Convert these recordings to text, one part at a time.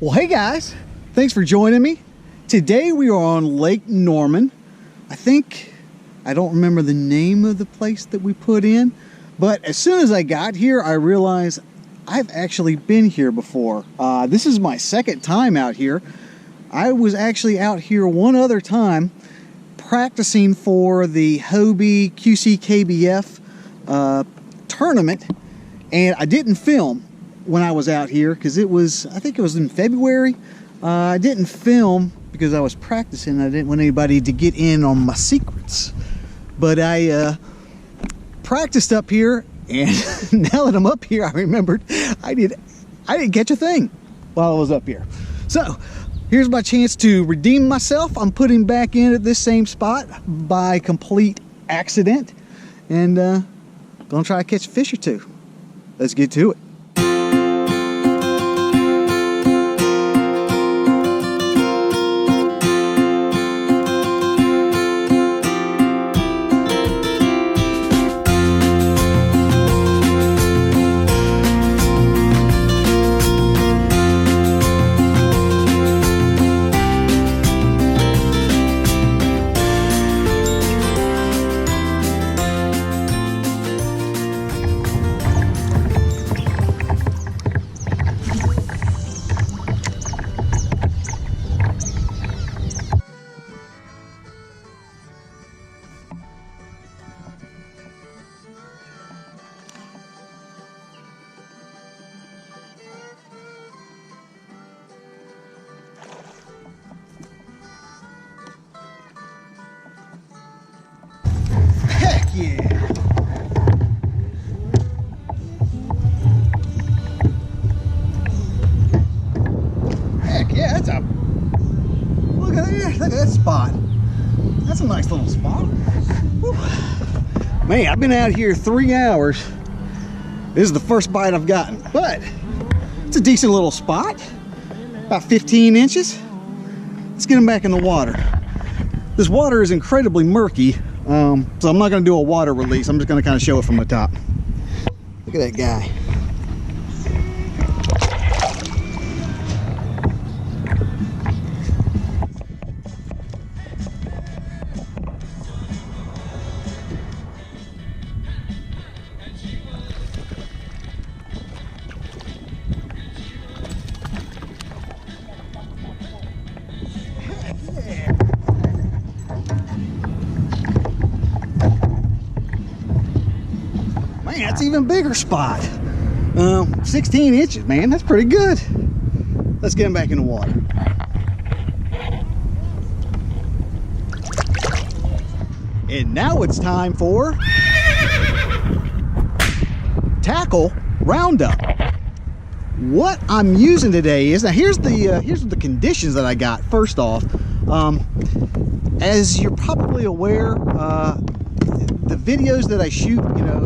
Well, hey guys, thanks for joining me. Today we are on Lake Norman. I don't remember the name of the place that we put in, but as soon as I got here, I realized I've actually been here before. This is my second time out here. I was actually out here one other time practicing for the Hobie QC KBF tournament, and I didn't film when I was out here because I think it was in February. I didn't film because I was practicing. I didn't want anybody to get in on my secrets. But I practiced up here, and now that I'm up here, I remembered I didn't catch a thing while I was up here. So here's my chance to redeem myself. I'm putting back in at this same spot by complete accident, and gonna try to catch a fish or two. Let's get to it. Yeah. Heck yeah, that's a look at that spot. That's a nice little spot. Whew. Man, I've been out here 3 hours. This is the first bite I've gotten, but it's a decent little spot. About 15 inches. Let's get him back in the water. This water is incredibly murky. So I'm not going to do a water release. I'm just going to kind of show it from the top. Look at that guy. That's even bigger spot. 16 inches, man. That's pretty good. Let's get him back in the water. And now it's time for tackle roundup. What I'm using today is, now here's the conditions that I got. First off, as you're probably aware, the videos that I shoot,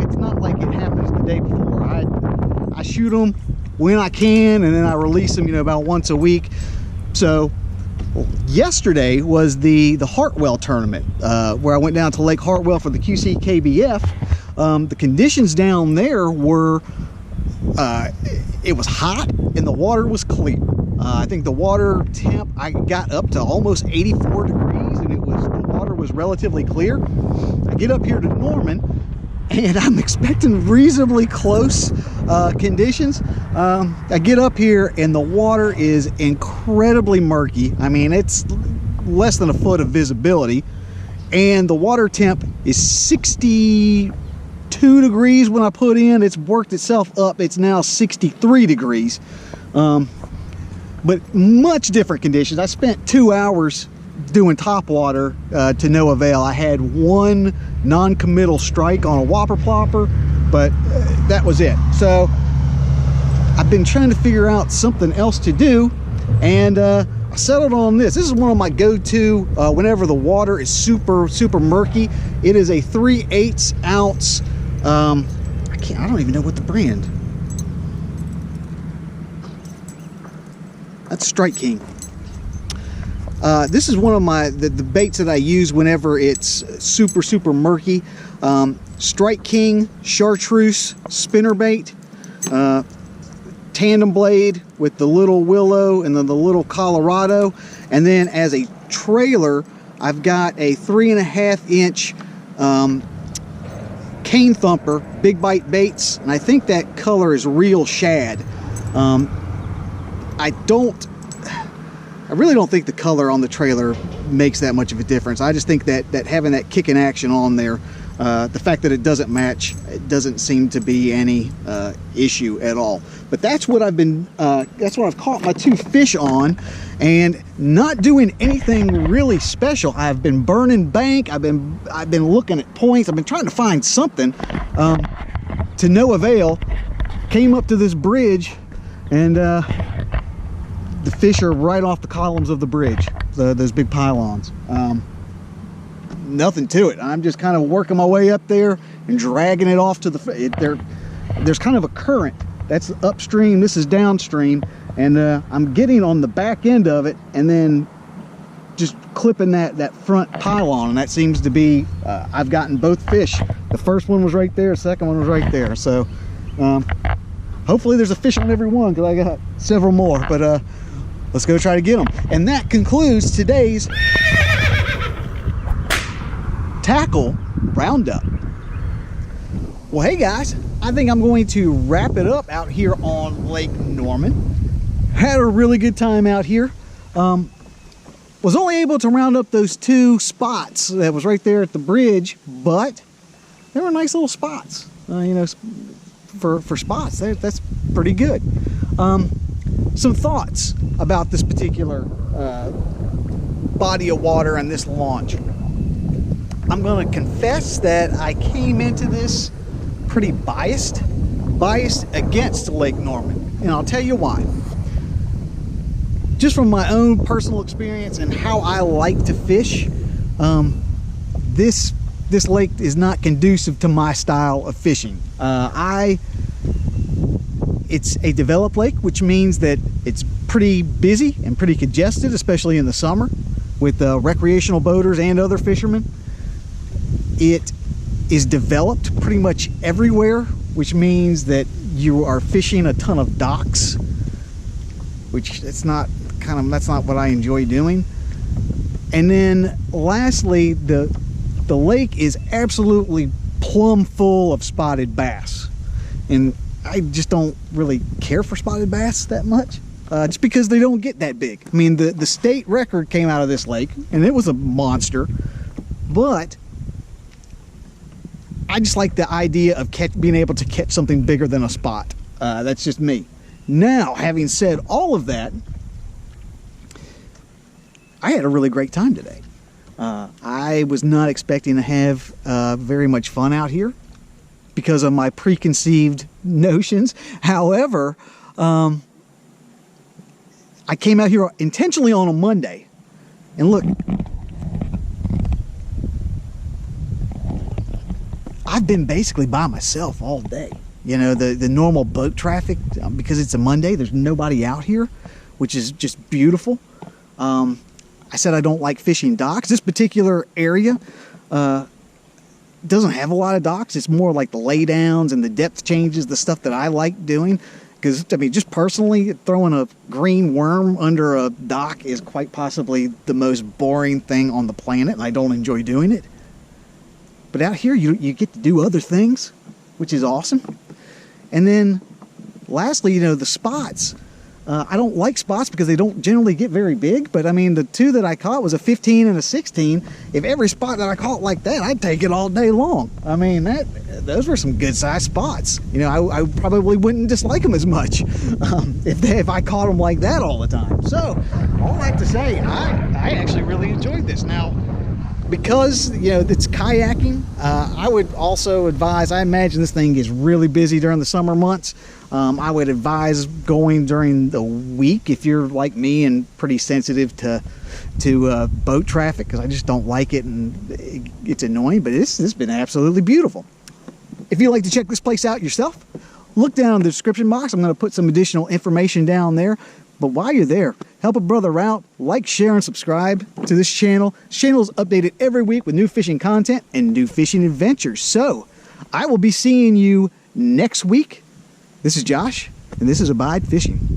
it's not like it happens the day before. I shoot them when I can, and then I release them, about once a week. So yesterday was the Hartwell tournament, where I went down to Lake Hartwell for the QC KBF. The conditions down there were, it was hot and the water was clear. I think the water temp, I got up to almost 84 degrees, and the water was relatively clear. I get up here to Norman, and I'm expecting reasonably close conditions. I get up here, and the water is incredibly murky. I mean, it's less than a foot of visibility, and the water temp is 62 degrees when I put in. It's worked itself up. It's now 63 degrees. But much different conditions. I spent 2 hours doing top water to no avail. I had one non-committal strike on a whopper plopper, but that was it. So I've been trying to figure out something else to do, and I settled on this. This is one of my go-to whenever the water is super murky. It is a 3/8 ounce. I don't even know what the brand. That's Strike King. This is one of the baits that I use whenever it's super murky. Strike King chartreuse spinnerbait. tandem blade with the little willow and then the little Colorado. And then as a trailer, I've got a 3.5 inch cane thumper, big bite baits, and I think that color is real shad. I really don't think the color on the trailer makes that much of a difference. I just think that having that kick in action on there, the fact that it doesn't match, it doesn't seem to be any issue at all. But that's what I've caught my 2 fish on, and not doing anything really special. I've been burning bank. I've been looking at points. I've been trying to find something to no avail. Came up to this bridge, and the fish are right off the columns of the bridge, those big pylons. Nothing to it. I'm just kind of working my way up there and dragging it off to there's kind of a current. That's upstream, this is downstream, and I'm getting on the back end of it and then just clipping that front pylon, and that seems to be, I've gotten both fish. The first one was right there, the second one was right there. So hopefully there's a fish on every one, because I got several more, but let's go try to get them. And that concludes today's tackle roundup. Well, hey guys, I think I'm going to wrap it up out here on Lake Norman. Had a really good time out here. Was only able to round up those 2 spots that was right there at the bridge, but they were nice little spots. You know, for spots, that's pretty good. Some thoughts about this particular body of water and this launch. I'm going to confess that I came into this pretty biased against Lake Norman, and I'll tell you why. Just from my own personal experience and how I like to fish, this lake is not conducive to my style of fishing. It's a developed lake, which means that it's pretty busy and pretty congested, especially in the summer, with recreational boaters and other fishermen. It is developed pretty much everywhere, which means that you are fishing a ton of docks, which that's not what I enjoy doing. And then lastly, the lake is absolutely plumb full of spotted bass, and I just don't really care for spotted bass that much, just because they don't get that big. I mean, the state record came out of this lake, and it was a monster, but I just like the idea of being able to catch something bigger than a spot. That's just me. Now, having said all of that, I had a really great time today. I was not expecting to have very much fun out here because of my preconceived notions. However, I came out here intentionally on a Monday, and look, I've been basically by myself all day. You know, the normal boat traffic, because it's a Monday, there's nobody out here, which is just beautiful. I said I don't like fishing docks. This particular area doesn't have a lot of docks. It's more like the laydowns and the depth changes, the stuff that I like doing. Because, I mean, just personally, throwing a green worm under a dock is quite possibly the most boring thing on the planet, and I don't enjoy doing it. But out here, you get to do other things, which is awesome. And then, lastly, you know, the spots. I don't like spots because they don't generally get very big, but I mean, the 2 that I caught was a 15 and a 16. If every spot that I caught like that, I'd take it all day long. I mean, those were some good sized spots. You know, I probably wouldn't dislike them as much if I caught them like that all the time. So, all that to say, I actually really enjoyed this. Now, because, you know, it's kayaking, I would also advise, I imagine this thing gets really busy during the summer months. I would advise going during the week if you're like me and pretty sensitive to boat traffic, because I just don't like it and it's annoying, but it's been absolutely beautiful. If you'd like to check this place out yourself, look down in the description box. I'm going to put some additional information down there. But while you're there, help a brother out, like, share, and subscribe to this channel. This channel is updated every week with new fishing content and new fishing adventures. So, I will be seeing you next week. This is Josh. and this is Abide Fishing.